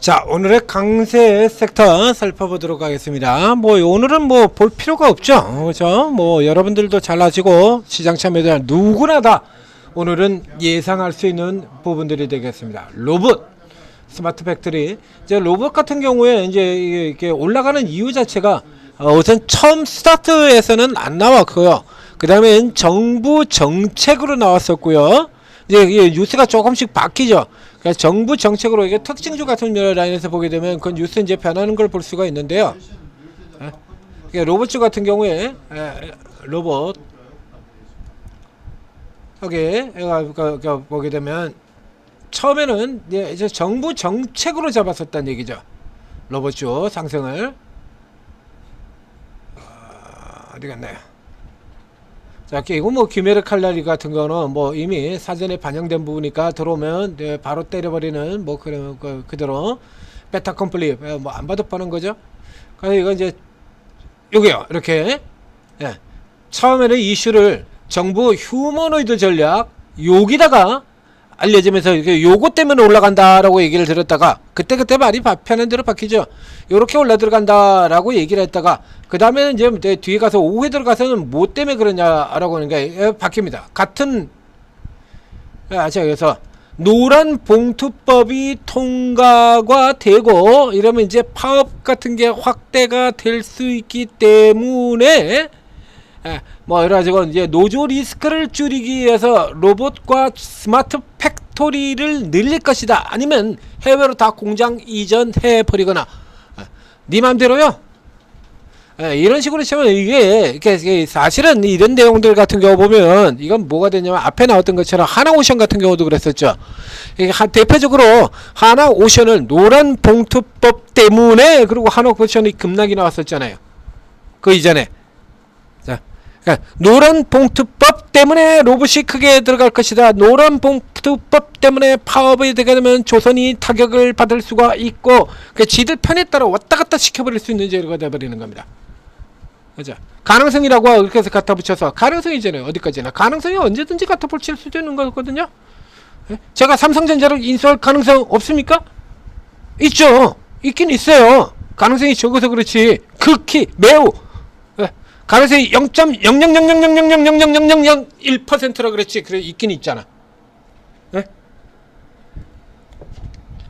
자, 오늘의 강세 섹터 살펴보도록 하겠습니다. 오늘은 볼 필요가 없죠. 그렇죠? 여러분들도 잘 아시고 시장 참여자 누구나 다 오늘은 예상할 수 있는 부분들이 되겠습니다. 로봇, 스마트 팩토리. 이제 로봇 같은 경우에 이제 이게 올라가는 이유 자체가 우선 처음 스타트에서는 안 나왔고요. 그 다음에 정부 정책으로 나왔었고요. 이제 뉴스가 조금씩 바뀌죠. 그러니까 정부 정책으로 이게 특징주 같은 라인에서 보게 되면 그 뉴스 이제 변하는 걸 볼 수가 있는데요. 로봇주 같은 경우에 로봇 여기 보게 되면 처음에는 이제 정부 정책으로 잡았었다는 얘기죠. 로봇주 상승을 어디 갔나요? 자, 이거 규메르 칼날리 같은 거는 이미 사전에 반영된 부분이니까 들어오면 바로 때려버리는 그러면 그대로 베타 컴플릿 안 봐도 빠는 거죠. 그래서 이거 이제 요게요 이렇게 처음에는 이슈를 정부 휴머노이드 전략 여기다가 알려지면서 요거 때문에 올라간다라고 얘기를 들었다가 그때 말이 편한 대로 바뀌죠. 요렇게 올라 들어간다라고 얘기를 했다가 그 다음에는 이제 뒤에 가서 오후에 들어가서는 뭐 때문에 그러냐라고 하는 게 바뀝니다. 같은 그래서 노란 봉투법이 통과가 되고 이러면 이제 파업 같은 게 확대가 될 수 있기 때문에 이래가지고 이제 노조 리스크를 줄이기 위해서 로봇과 스마트 팩토리를 늘릴 것이다. 아니면 해외로 다 공장 이전해 버리거나 네 맘대로요. 이런 식으로 치면 이게 사실은 이런 내용들 같은 경우 보면 이건 뭐가 되냐면 앞에 나왔던 것처럼 하나오션 같은 경우도 그랬었죠. 대표적으로 하나오션을 노란 봉투법 때문에 그리고 하나오션이 급락이 나왔었잖아요. 그 이전에. 그러니까 노란 봉투법 때문에 로봇이 크게 들어갈 것이다. 노란 봉투법 때문에 파업이 되게 되면 조선이 타격을 받을 수가 있고 지들 편에 따라 왔다 갔다 시켜버릴 수 있는 재료가 돼버리는 겁니다. 그죠? 가능성이라고 이렇게 해서 갖다 붙여서 가능성이잖아요. 어디까지나 가능성이 언제든지 갖다 붙일 수도 있는 거거든요. 제가 삼성전자를 인수할 가능성 없습니까? 있죠. 있긴 있어요. 가능성이 적어서 그렇지 극히 매우 가능성이 0.00000000001%라 그랬지. 그래 있긴 있잖아.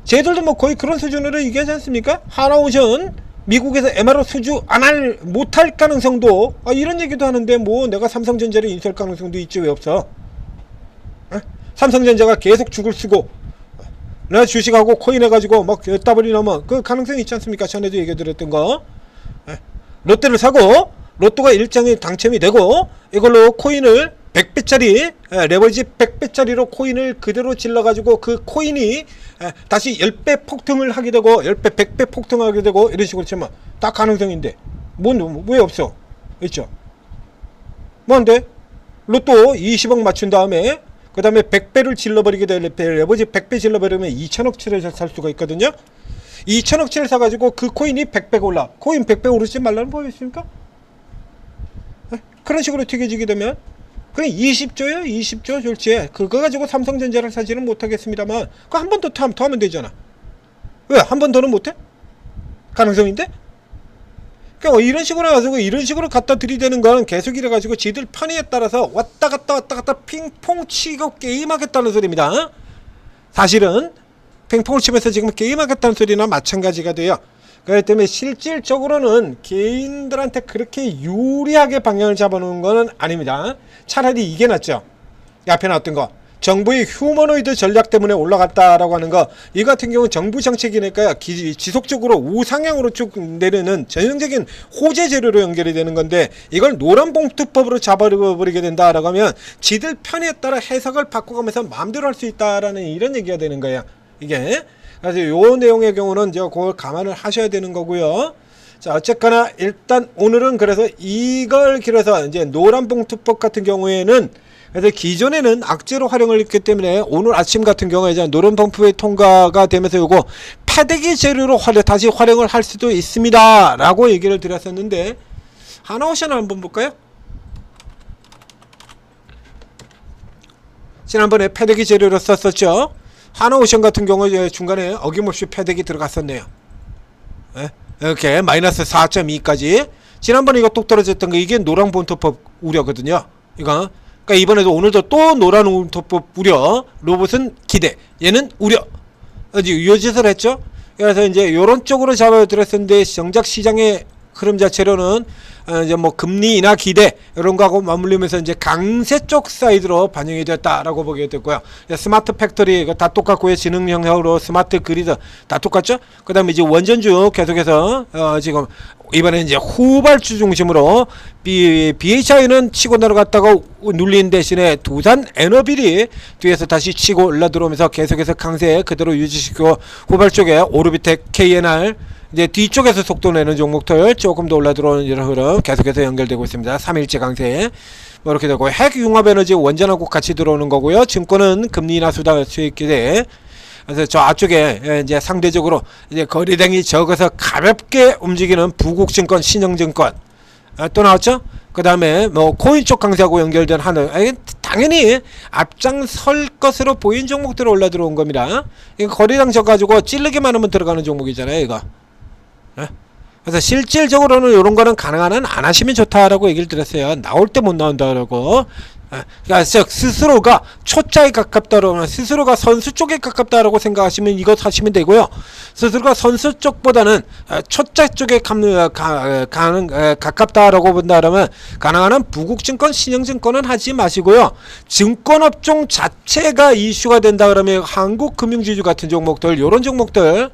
쟤들도 거의 그런 수준으로 얘기하지 않습니까? 하나오션 미국에서 MRO 수주 못할 가능성도 이런 얘기도 하는데 내가 삼성전자를 인수할 가능성도 있지 왜 없어? 삼성전자가 계속 죽을 쓰고 내가 주식하고 코인 해가지고 더블이 넘어 그 가능성이 있지 않습니까? 전에도 얘기 드렸던 거. 롯데를 사고 로또가 일정이 당첨이 되고 이걸로 코인을 100배짜리 레버리지 100배짜리로 코인을 그대로 질러가지고 그 코인이 다시 10배 폭등을 하게 되고 10배 100배 폭등하게 되고 이런 식으로 치면 다 가능성인데 왜 없어? 있죠. 뭔데? 로또 20억 맞춘 다음에 그 다음에 100배를 질러버리게 될 레버리지 100배 질러버리면 2천억치를 살 수가 있거든요. 2천억치를 사가지고 그 코인이 100배가 올라 코인 100배 오르지 말라는 법이 있습니까? 그런 식으로 튀겨지게 되면 그냥 20조요 20조 졸지에 그거 가지고 삼성전자를 사지는 못하겠습니다만 그거 한 번 더 하면 되잖아. 왜 한 번 더는 못해? 가능성인데? 그러니까 이런 식으로 해가지고 이런 식으로 갖다 들이대는 건 계속 이래가지고 지들 편의에 따라서 왔다 갔다 핑퐁 치고 게임하겠다는 소리입니다. 사실은 핑퐁을 치면서 지금 게임하겠다는 소리나 마찬가지가 돼요. 그렇기 때문에 실질적으로는 개인들한테 그렇게 유리하게 방향을 잡아놓은 거는 아닙니다. 차라리 이게 낫죠. 앞에 나왔던 거 정부의 휴머노이드 전략 때문에 올라갔다라고 하는 거 이 같은 경우는 정부 정책이니까 지속적으로 우상향으로 쭉 내리는 전형적인 호재 재료로 연결이 되는 건데 이걸 노란 봉투법으로 잡아버리게 된다라고 하면 지들 편에 따라 해석을 바꿔가면서 마음대로 할 수 있다라는 이런 얘기가 되는 거예요. 이게 그래서 요 내용의 경우는 이제 그걸 감안을 하셔야 되는 거고요. 자, 어쨌거나 일단 오늘은 그래서 이걸 길어서 이제 노란 봉투법 같은 경우에는 그래서 기존에는 악재로 활용을 했기 때문에 오늘 아침 같은 경우에 이제 노란 봉투법이 통과가 되면서 요거 패대기 재료로 다시 활용을 할 수도 있습니다. 라고 얘기를 드렸었는데 하나오션을 한번 볼까요? 지난번에 패대기 재료로 썼었죠. 하나오션 같은 경우 중간에 어김없이 패덱이 들어갔었네요. 예? 이렇게 마이너스 4.2까지. 지난번에 이거 똑 떨어졌던 거 이게 노란 본토법 우려거든요. 이거. 그러니까 이번에도 오늘도 또 노란 본토법 우려. 로봇은 기대. 얘는 우려. 요 짓을 했죠. 그래서 이제 요런 쪽으로 잡아들었었는데 정작 시장의 흐름 자체로는 이제 뭐 금리 인하 기대 이런 거하고 맞물리면서 이제 강세 쪽 사이드로 반영이 됐다라고 보게 됐고요. 스마트 팩토리 이거 다 똑같고요. 지능 영역으로 스마트 그리드 다 똑같죠. 그다음에 이제 원전주 계속해서 지금 이번에 이제 후발주 중심으로 BHI는 치고 내려갔다가 눌린 대신에 두산 에너빌이 뒤에서 다시 치고 올라 들어오면서 계속해서 강세 그대로 유지시키고 후발 쪽에 오르비텍 KNR 이제 뒤쪽에서 속도 내는 종목들 조금 더 올라 들어오는 이런 흐름 계속해서 연결되고 있습니다. 3일째 강세 뭐 이렇게 되고 핵융합에너지 원전하고 같이 들어오는 거고요. 증권은 금리 인하 수다 수익 기대. 그래서 저 앞쪽에 이제 상대적으로 이제 거래량이 적어서 가볍게 움직이는 부국증권, 신영증권 또 나왔죠. 그 다음에 뭐 코인 쪽 강세하고 연결된 하늘 당연히 앞장설 것으로 보인 종목들이 올라 들어온 겁니다. 이거 거래량 적어가지고 찌르기만 하면 들어가는 종목이잖아요, 이거. 그래서 실질적으로는 이런 거는 가능한 한 안 하시면 좋다라고 얘기를 드렸어요. 나올 때 못 나온다라고. 그러니까 스스로가 초짜에 가깝다라고, 스스로가 선수 쪽에 가깝다라고 생각하시면 이거 사시면 되고요. 스스로가 선수 쪽보다는 초짜 쪽에 가깝다라고 본다라면 가능한 한 부국증권, 신영증권은 하지 마시고요. 증권업종 자체가 이슈가 된다 그러면 한국금융지주 같은 종목들, 요런 종목들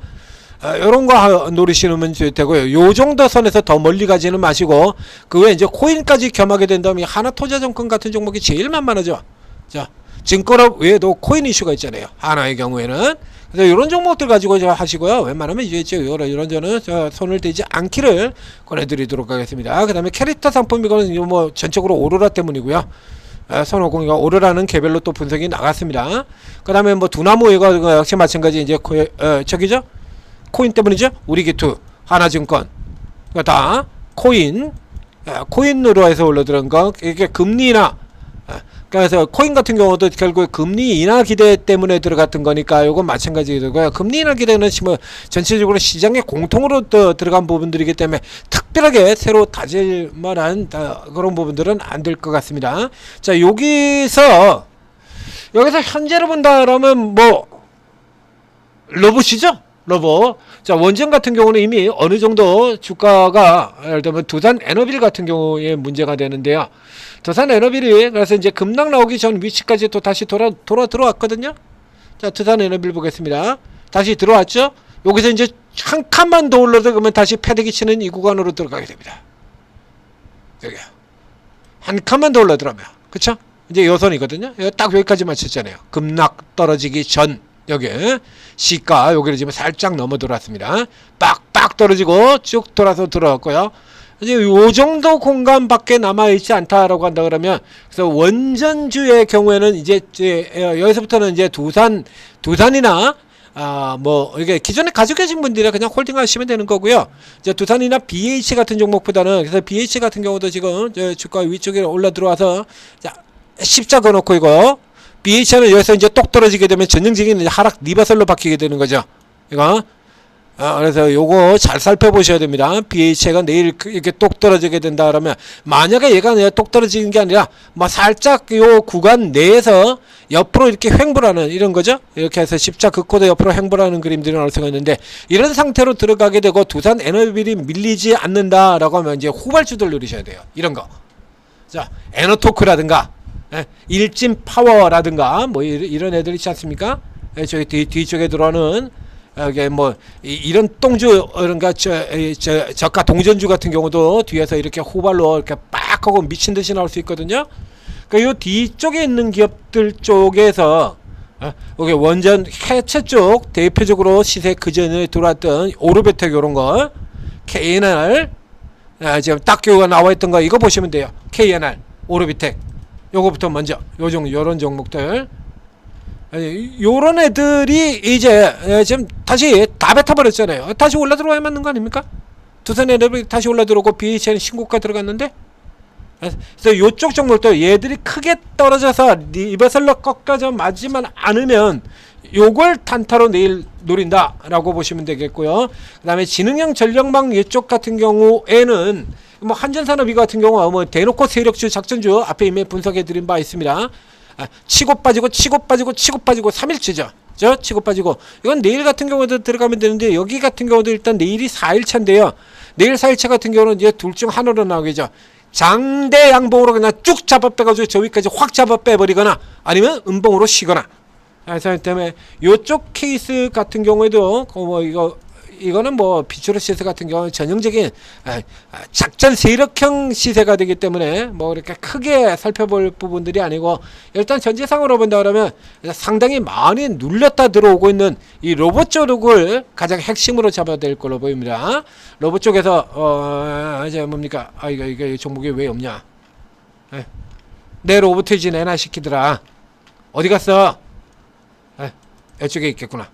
요런 거 노리시면 되고요. 요 정도 선에서 더 멀리 가지는 마시고 그 외에 이제 코인까지 겸하게 된다면 하나투자증권 같은 종목이 제일 만만하죠. 자, 증권업 외에도 코인 이슈가 있잖아요. 하나의 경우에는. 그래서 요런 종목들 가지고 하시고요. 웬만하면 이제 이런 저는 손을 대지 않기를 권해드리도록 하겠습니다. 그 다음에 캐릭터 상품 이거는 뭐 전적으로 오로라 때문이고요. 선호공이가 오로라는 개별로 또 분석이 나갔습니다. 그 다음에 뭐 두나무 이거 역시 마찬가지 이제 저기죠. 코인 때문이죠. 우리기투, 하나증권, 다 코인, 코인으로 해서 올라들은 거 이게 금리 인하. 그래서 코인 같은 경우도 결국 금리 인하 기대 때문에 들어갔던 거니까 요건 마찬가지고요. 금리 인하 기대는 뭐 전체적으로 시장에 공통으로 또 들어간 부분들이기 때문에 특별하게 새로 다질 만한 그런 부분들은 안 될 것 같습니다. 자, 여기서 현재로 본다 그러면 뭐 로봇이죠. 로봇. 자, 원전 같은 경우는 이미 어느 정도 주가가 예를 들면 두산 에너빌 같은 경우에 문제가 되는데요. 두산 에너빌이 그래서 이제 급락 나오기 전 위치까지 또 다시 들어왔거든요. 자, 두산 에너빌 보겠습니다. 다시 들어왔죠. 여기서 이제 한 칸만 더 올라서 그러면 다시 패대기 치는 이 구간으로 들어가게 됩니다. 여기요. 한 칸만 더 올라 들어가면. 그쵸? 이제 여선이거든요. 딱 여기까지 맞췄잖아요. 급락 떨어지기 전. 여기 시가 여기를 지금 살짝 넘어 들어왔습니다. 빡빡 떨어지고 쭉 돌아서 들어왔고요. 이제 요 정도 공간밖에 남아있지 않다라고 한다 그러면 그래서 원전주의 경우에는 이제 여기서부터는 이제 두산이나 뭐 이게 기존에 가지고 계신 분들이 그냥 홀딩하시면 되는 거고요. 이제 두산이나 BH 같은 종목보다는 그래서 BH 같은 경우도 지금 주가 위쪽에 올라 들어와서 자 십자가 놓고 이거. BH는 여기서 이제 똑 떨어지게 되면 전형적인 하락 리버설로 바뀌게 되는 거죠. 이거. 그래서 요거 잘 살펴보셔야 됩니다. BH가 내일 이렇게 똑 떨어지게 된다 그러면 만약에 얘가 똑 떨어지는 게 아니라 뭐 살짝 요 구간 내에서 옆으로 이렇게 횡보하는 이런 거죠. 이렇게 해서 십자 극코드 옆으로 횡보하는 그림들이 나올 수가 있는데 이런 상태로 들어가게 되고 두산 에너빌이 밀리지 않는다라고 하면 이제 후발주들 누리셔야 돼요. 이런 거. 자, 에너토크라든가 일진 파워라든가 뭐 이런 애들 있지 않습니까? 저기 뒤쪽에 들어오는 이게 뭐 이런 똥주 그런가 저가 동전주 같은 경우도 뒤에서 이렇게 후발로 이렇게 빡 하고 미친 듯이 나올 수 있거든요. 그러니까 요 뒤쪽에 있는 기업들 쪽에서 여기 원전 해체 쪽 대표적으로 시세 그전에 들어왔던 오르베텍 요런 거 KNR 지금 딱 교가 나와 있던 거 이거 보시면 돼요. KNR 오르비텍 요거부터 먼저 요런 종목들 요런 애들이 이제 지금 다시 다 뱉어버렸잖아요. 다시 올라 들어와야 맞는 거 아닙니까? 두산 에너비 다시 올라 들어오고 BHN 신고가 들어갔는데 그래서 요쪽 종목들 얘들이 크게 떨어져서 리버설로 꺾어져 맞지만 않으면 요걸 단타로 내일 노린다라고 보시면 되겠고요. 그 다음에 지능형 전력망 이쪽 같은 경우에는 뭐 한전산업이 같은 경우 뭐 대놓고 세력주 작전주 앞에 이미 분석해 드린 바 있습니다. 치고 빠지고 3일치죠. 치고 빠지고 이건 내일 같은 경우도 들어가면 되는데 여기 같은 경우도 일단 내일이 4일차인데요. 내일 4일차 같은 경우는 이제 둘 중 하나로 나오겠죠. 장대 양봉으로 그냥 쭉 잡아 빼가지고 저 위까지 확 잡아 빼버리거나 아니면 음봉으로 쉬거나. 그래서 때문에 이쪽 케이스 같은 경우에도 뭐 이거는 뭐 비추로시스 같은 경우는 전형적인 작전 세력형 시세가 되기 때문에 뭐 이렇게 크게 살펴볼 부분들이 아니고 일단 전체상으로 본다 그러면 상당히 많이 눌렸다 들어오고 있는 이 로봇 쪽을 가장 핵심으로 잡아야 될 걸로 보입니다. 로봇 쪽에서 이제 뭡니까? 이거 종목이 왜 없냐? 내 로봇이지 내나 시키더라. 어디 갔어? 이쪽에 있겠구나.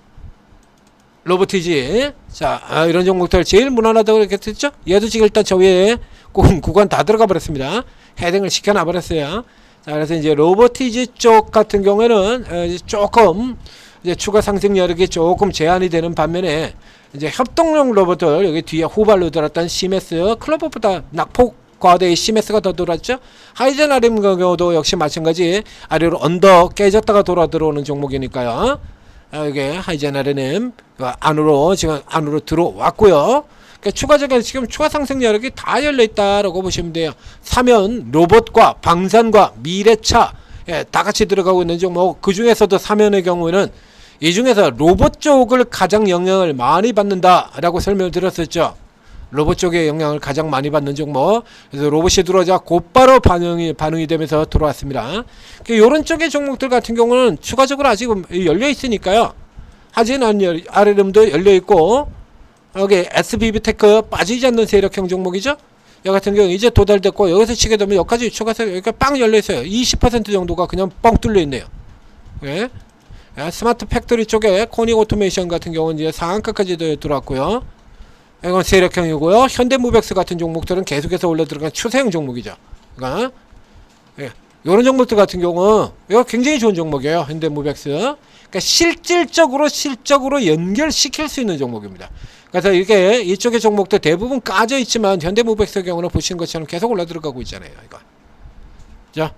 로보티지. 자, 이런 종목들 제일 무난하다고 이렇게 했죠? 얘도 지금 일단 저 위에 구간 다 들어가 버렸습니다. 헤딩을 시켜놔 버렸어요. 자, 그래서 이제 로보티지 쪽 같은 경우에는 조금 이제 추가 상승 여력이 조금 제한이 되는 반면에 이제 협동용 로봇들 여기 뒤에 후발로 들었던 시메스 클럽보다 낙폭 과대의 시메스가 더 돌았죠. 하이젠 RM 경우도 역시 마찬가지 아래로 언더 깨졌다가 돌아 들어오는 종목이니까요. 이게 하이젠 RM 안으로 지금 안으로 들어왔고요. 그러니까 추가적인 지금 추가 상승 여력이 다 열려 있다라고 보시면 돼요. 사면 로봇과 방산과 미래차 다 같이 들어가고 있는 종목. 그 중에서도 사면의 경우에는 이 중에서 로봇 쪽을 가장 영향을 많이 받는다라고 설명을 드렸었죠. 로봇 쪽에 영향을 가장 많이 받는 종목. 그래서 로봇이 들어오자 곧바로 반응이 되면서 들어왔습니다. 이런 쪽의 종목들 같은 경우는 추가적으로 아직 열려 있으니까요. 하진 RM도 열려 있고 여기 SBB테크 빠지지 않는 세력형 종목이죠. 여기 같은 경우 이제 도달됐고 여기서 치게 되면 여기까지 추가해서 여기가 빵 열려 있어요. 20% 정도가 그냥 뻥 뚫려 있네요. 네. 스마트 팩토리 쪽에 코닉 오토메이션 같은 경우는 이제 상한가까지 들어왔고요. 이건 세력형이고요. 현대무백스 같은 종목들은 계속해서 올려 들어간 추세형 종목이죠. 그러니까 이런 종목들 같은 경우 이거 굉장히 좋은 종목이에요. 현대무백스. 그러니까 실질적으로 연결시킬 수 있는 종목입니다. 그래서 이게 이쪽의 종목들 대부분 까져 있지만 현대무백스의 경우는 보시는 것처럼 계속 올라 들어가고 있잖아요. 이거. 자,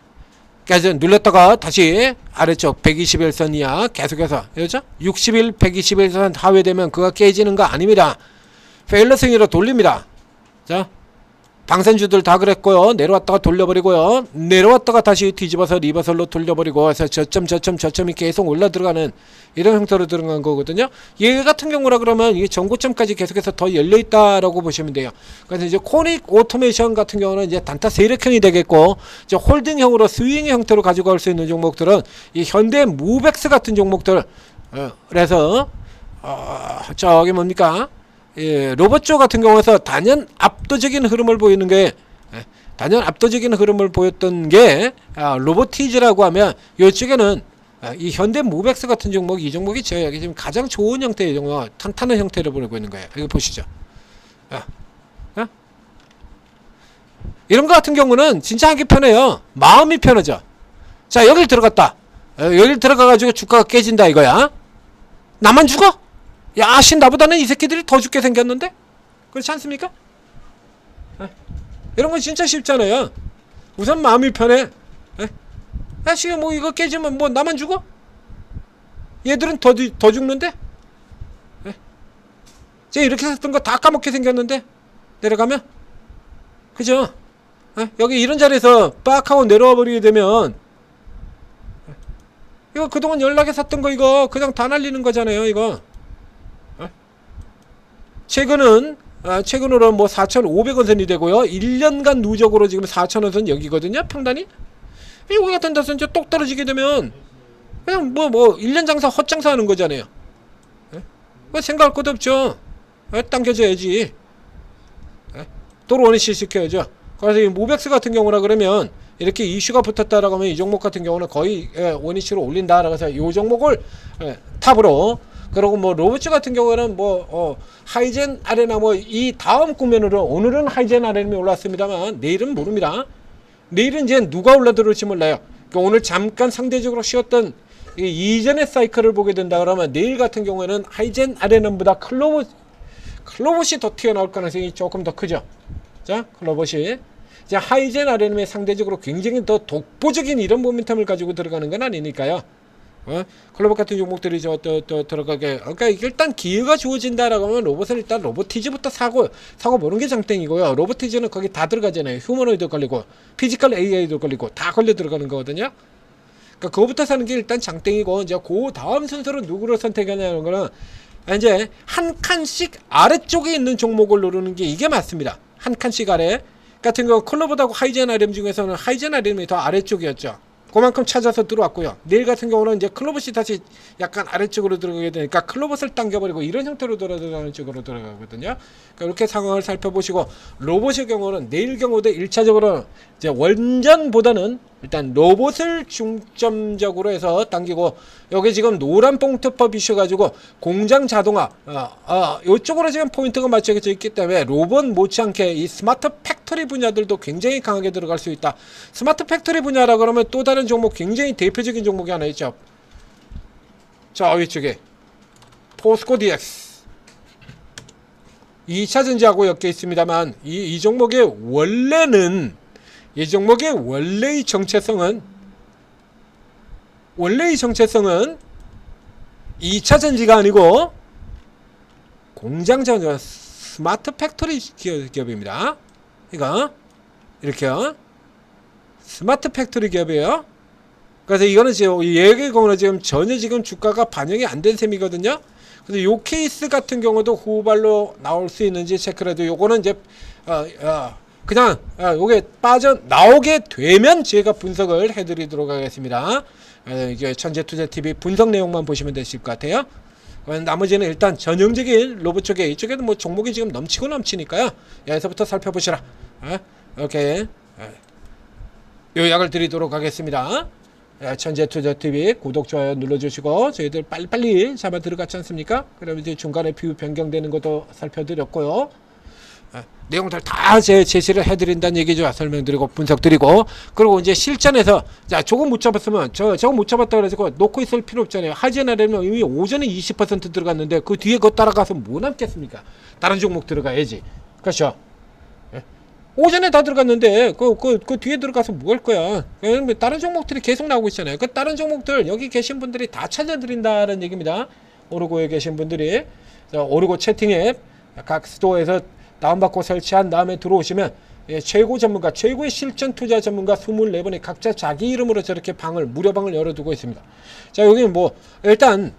그래서 눌렀다가 다시 아래쪽 121선 이하 계속해서 그렇죠? 60일 121선 하회되면 그가 깨지는 거 아닙니다. 페일러 승리로 돌립니다. 자, 방산주들 다 그랬고요. 내려왔다가 돌려버리고요. 내려왔다가 다시 뒤집어서 리버설로 돌려버리고 해서 저점이 계속 올라 들어가는 이런 형태로 들어간 거거든요. 얘 같은 경우라 그러면 이 전고점까지 계속해서 더 열려있다라고 보시면 돼요. 그래서 이제 코닉 오토메이션 같은 경우는 이제 단타 세력형이 되겠고 이제 홀딩형으로 스윙 형태로 가지고 갈 수 있는 종목들은 이 현대 무백스 같은 종목들 그래서 저기 뭡니까? 예, 로봇 쪽 같은 경우에서 단연 압도적인 흐름을 보이는 게 단연 압도적인 흐름을 보였던 게 로보티즈라고 하면 이쪽에는 이 현대 무백스 같은 종목 이 종목이 제가 지금 가장 좋은 형태의 종목 탄탄한 형태를 보이고 있는 거예요. 이거 보시죠. 이런 거 같은 경우는 진짜 하기 편해요. 마음이 편하죠. 자, 여길 들어갔다. 여길 들어가가지고 주가가 깨진다 이거야. 나만 죽어? 야, 나보다는 이 새끼들이 더 죽게 생겼는데? 그렇지 않습니까? 이런 건 진짜 쉽잖아요. 우선 마음이 편해. 야, 지금 뭐 이거 깨지면 뭐 나만 죽어? 얘들은 더 죽는데? 제가 이렇게 샀던 거 다 까먹게 생겼는데? 내려가면? 그죠? 여기 이런 자리에서 빡 하고 내려와 버리게 되면 이거 그동안 연락해 샀던 거 이거 그냥 다 날리는 거잖아요, 이거. 최근으로는 뭐 4,500원 선이 되고요. 1년간 누적으로 지금 4,000원 여기거든요. 평단이. 여기 같은 데서 이제 똑 떨어지게 되면 그냥 뭐 1년 장사 헛장사 하는 거잖아요. 뭐 생각할 것도 없죠. 당겨줘야지. 도로 원위치 시켜야죠. 그래서 이 모백스 같은 경우나 그러면 이렇게 이슈가 붙었다라고 하면 이 종목 같은 경우는 거의 원위치로 올린다라고 해서 이 종목을 탑으로 그리고 뭐 로봇츠 같은 경우에는 하이젠 아레나 이 다음 국면으로 오늘은 하이젠 아레나이 올랐습니다만 내일은 모릅니다. 내일은 이제 누가 올라들을지 몰라요. 그러니까 오늘 잠깐 상대적으로 쉬었던 이 이전의 사이클을 보게 된다 그러면 내일 같은 경우에는 하이젠 RNN보다 클로봇이 더 튀어나올 가능성이 조금 더 크죠. 자, 클로봇이 자, 하이젠 RNN이 상대적으로 굉장히 더 독보적인 이런 모멘텀을 가지고 들어가는 건 아니니까요. 클로봇 같은 종목들이 들어가게, 그러니까 일단 기회가 주어진다라고 하면 로봇은 일단 로보티즈부터 사고 보는 게 장땡이고요. 로보티즈는 거기 다 들어가잖아요. 휴머노이드 걸리고 피지컬 AI도 걸리고 다 걸려 들어가는 거거든요. 그러니까 그거부터 사는 게 일단 장땡이고, 이제 그 다음 순서로 누구를 선택하냐는 거는 이제 한 칸씩 아래쪽에 있는 종목을 누르는 게 이게 맞습니다. 한 칸씩 아래 같은 경우 클로봇하고 하이젠 RM 중에서는 하이젠 RM이 더 아래쪽이었죠. 그만큼 찾아서 들어왔고요. 내일 같은 경우는 이제 클로봇이 다시 약간 아래쪽으로 들어가게 되니까 클로봇을 당겨버리고 이런 형태로 들어가는 쪽으로 들어가거든요. 그러니까 이렇게 상황을 살펴보시고, 로봇의 경우는 내일 경우도 1차적으로 이제 원전보다는 일단 로봇을 중점적으로 해서 당기고, 여기 지금 노란 봉투법 이슈가지고 공장 자동화 이쪽으로 지금 포인트가 맞춰져 있기 때문에 로봇 못지않게 이 스마트 팩토리 분야들도 굉장히 강하게 들어갈 수 있다. 스마트 팩토리 분야라 그러면 또 다른 종목, 굉장히 대표적인 종목이 하나 있죠. 자, 위쪽에 포스코 DX 2차 전지하고 엮여 있습니다만 이 종목의 원래는, 이 종목의 원래의 정체성은 2차 전지가 아니고 공장 전지, 스마트 팩토리 기업입니다. 이거 이렇게요. 스마트 팩토리 기업이에요. 그래서 이거는 지금 얘기 경우는 지금 전혀 지금 주가가 반영이 안 된 셈이거든요. 그래서 요 케이스 같은 경우도 후발로 나올 수 있는지 체크를 해도, 요거는 이제 그냥 요게 빠져나오게 되면 제가 분석을 해드리도록 하겠습니다. 이게 천재투자TV 분석 내용만 보시면 되실 것 같아요. 나머지는 일단 전형적인 로봇 쪽에, 이쪽에도 뭐 종목이 지금 넘치니까요. 여기서부터 살펴보시라. 이렇게 요약을 드리도록 하겠습니다. 천재투자TV 구독, 좋아요 눌러주시고, 저희들 빨리빨리 잡아 들어갔지 않습니까? 그러면 이제 중간에 뷰 변경되는 것도 살펴드렸고요. 내용들 다 제시를 해드린다는 얘기죠. 설명드리고 분석드리고, 그리고 이제 실전에서 자, 저거 못 잡았으면 저거 못 잡았다 그래가지고 놓고 있을 필요 없잖아요. 하이젠RM은 이미 오전에 20% 들어갔는데 그 뒤에 그거 따라가서 뭐 남겠습니까? 다른 종목 들어가야지. 그렇죠? 오전에 다 들어갔는데 그 뒤에 들어가서 뭐 할 거야? 다른 종목들이 계속 나오고 있잖아요. 그 다른 종목들 여기 계신 분들이 다 찾아드린다는 얘기입니다. 오르고에 계신 분들이 오르고 채팅 앱 각 스토어에서 다운받고 설치한 다음에 들어오시면 최고 전문가, 최고의 실전 투자 전문가 24분이 각자 자기 이름으로 저렇게 무료방을 열어두고 있습니다. 자, 여기 뭐 일단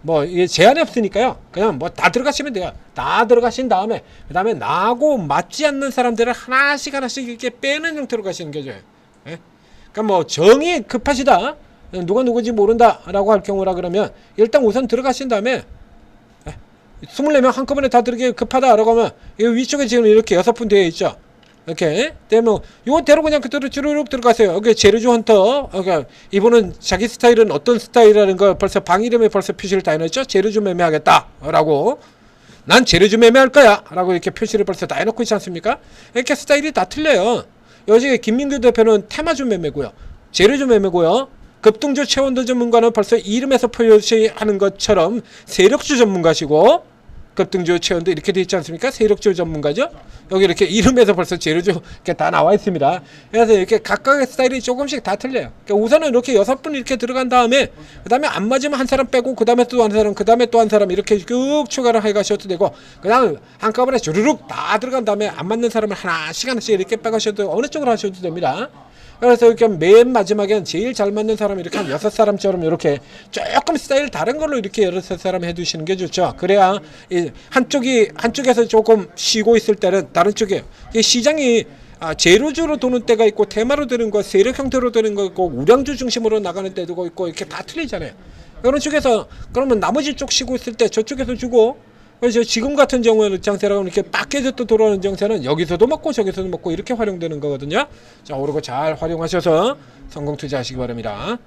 뭐 이게 제한이 없으니까요. 그냥 뭐 다 들어가시면 돼요. 다 들어가신 다음에 그다음에 나하고 맞지 않는 사람들을 하나씩 이렇게 빼는 형태로 가시는 거죠. 그러니까 뭐 정이 급하시다, 누가 누구지 모른다라고 할 경우라 그러면 일단 우선 들어가신 다음에 24명 한꺼번에 다 들어가기 급하다라고 하면 이 위쪽에 지금 이렇게 6분 되어 있죠. 이렇게 되면 요대로 그냥 그대로 쭈르륵 들어가세요. 여기 제르주 헌터, 이분은 자기 스타일은 어떤 스타일이라는 걸 벌써 방 이름에 벌써 표시를 다 해놨죠. 제르주 매매하겠다 라고, 난 제르주 매매할 거야 라고 이렇게 표시를 벌써 다 해놓고 있지 않습니까? 이렇게 스타일이 다 틀려요. 여기 김민규 대표는 테마주 매매고요, 제르주 매매고요, 급등주 최원도 전문가는 벌써 이름에서 표시하는 것처럼 세력주 전문가시고, 급등주 최원도 이렇게 되어 있지 않습니까? 세력주 전문가죠. 여기 이렇게 이름에서 벌써 재료주 이렇게 다 나와 있습니다. 그래서 이렇게 각각의 스타일이 조금씩 다 틀려요. 그러니까 우선은 이렇게 6분 이렇게 들어간 다음에 그 다음에 안 맞으면 한 사람 빼고 그 다음에 또 한 사람, 그 다음에 또 한 사람 이렇게 쭉 추가를 해 가셔도 되고, 그 다음 한꺼번에 주르륵 다 들어간 다음에 안 맞는 사람을 하나씩 이렇게 빼가셔도 어느 쪽으로 하셔도 됩니다. 그래서 이렇게 맨 마지막엔 제일 잘 맞는 사람 이렇게 한 6사람처럼 이렇게 조금 스타일 다른 걸로 이렇게 6사람 해두시는 게 좋죠. 그래야 한쪽에서 조금 쉬고 있을 때는 다른 쪽에 시장이 제로주로 도는 때가 있고 테마로 되는 거, 세력 형태로 되는 거 있고 우량주 중심으로 나가는 때도 있고 이렇게 다 틀리잖아요. 그런 쪽에서 그러면 나머지 쪽 쉬고 있을 때 저쪽에서 주고, 그래서 지금 같은 경우에는 장세라고 이렇게 밖에서 또 돌아오는 장세는 여기서도 먹고 저기서도 먹고 이렇게 활용되는 거거든요. 자, 오르고 잘 활용하셔서 성공 투자하시기 바랍니다.